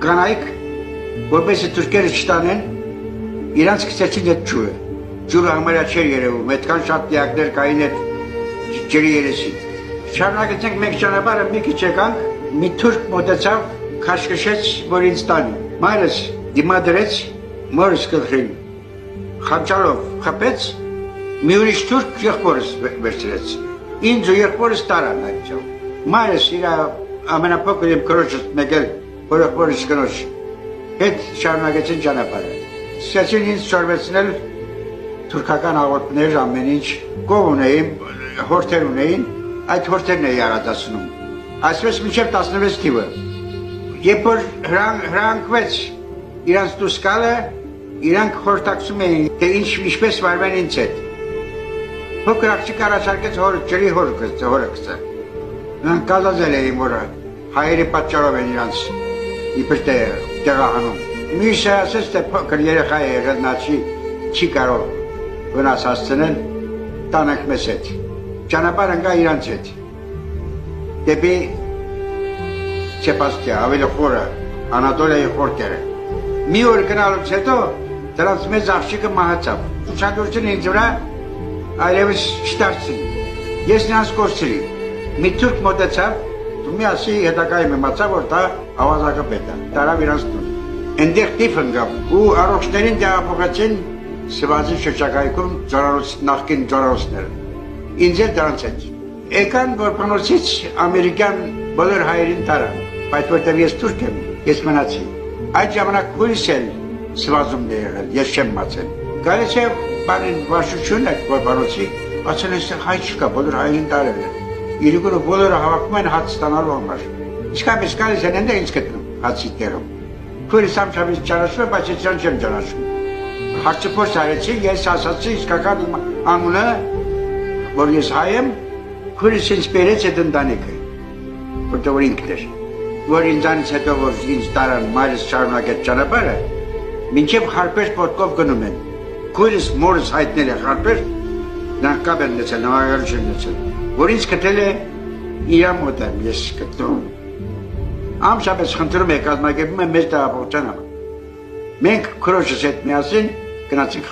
կանայք, որպես թուրքերը չտանեն, իրանց գցեցին այդ ջուրը։ Ջուրը համարյա չէր երևում, այդքան շատ դիակներ կային այդ ջրի երեսին։ Շարունակեցինք մենք ճանապարհը մի քիչ եկանք, մի թուրք մոտեցավ, քաշքշեց, որ ինձ տանի։ Մայրս դիմադրեց, մորս գլխին խանչալով խփեց, մի ուրիշ թուրք եղբորս վերցրեց։ Ինձ ու եղբորս տարան այդտեղ։ Մայրս իր ամենափոքր իմ քրոջս մեկել, որ եղբորս կնոջ հետ շարունակեցին ճանապարհը։ Սկսեցին ինձ շարվեցնել թուրքական աղոթներ, ամեն ինչ, կով ունեին, հորթեր ունեին, այդ հորթերն էի արադասնում։ Այսպես մինչև 16 թիվը։ Երբ որ հրանքվեց իրանց դուրս գալը, իրանք խորհրդակցում էին, թե ինչպես վարվեն ինձ հետ։ Փոքր աղջիկ առաջարկեց ջրի հորը գցել։ Նրանք կազազել էին, որ հայերի պատճառով են իրանց իբր տեղահանում։ Մյուսը ասեց, թե փոքր երեխա է եղել, նա չի կարող վնաս հասցնել, տանենք մեզ հետ։ Ճանապարհ ընկա իրանց հետ։ Դեպի Չեպաստիա, ավելի խորը, Անատոլիայի խորքերը։ Մի օր գնալուց հետո դրանց մեծ աղջիկը մահացավ։ Ուշադրությունը ինձ վրա այլևս չդարձրին։ Ես նրանց կորցրի։ Մի թուրք մոտեցավ, դու մի ասի հետագայում իմացա, որ դա ավազակապետ է, տարավ իրանց տուն։ Այնտեղ տիֆ ընկավ ու առողջներին տեղափոխեցին Սևազի շրջակայքում նախկին ձորարոցները։ Ինձ էլ դրանց հետ։ Եկան որբանոցից ամերիկյան բոլոր հայերին տարան, բայց որտեղ ես թուրք եմ, ես մնացի։ Այդ ժամանակ քույրս էլ Սևազում է եղել, ես չեմ մացել։ Գալիս է բանին վարշություն այդ որբանոցի, ասել այստեղ հայ չկա, բոլոր հայերին տարել են։ Իրիկուրը բոլորը հավաքում են հաց ստանալու համար։ Իսկապես գալիս են այնտեղ ինձ գտնում, հացի տեղում։ Քույրս ամչավից ճանաչում է, բայց ես չեմ ճանաչում։ Հարցուփորձ արեցի, ես ասացի իսկական իմ անունը, որ ես հայ եմ, քույրս ինձ բերեց այդ ընտանիքը, որտեղ որ ինքն էր, որ ինձանից հետո որ ինձ տարան մայրս շարունակեց ճանապարհը, մինչև Խարպեշ պոտկով գնում են։ Քույրս մորս հայտնել է Խարպեշ, նրանք կապ են ունեցել, նավարարություն ունեցել, որ ինձ գտել է իր մոտ եմ, ես գտնում։ Ամշաբես խնդրում է կազմակերպում է մեզ տեղափոխության համար։ Մենք քրոջս հետ միասին գնացինք Խարպեշ։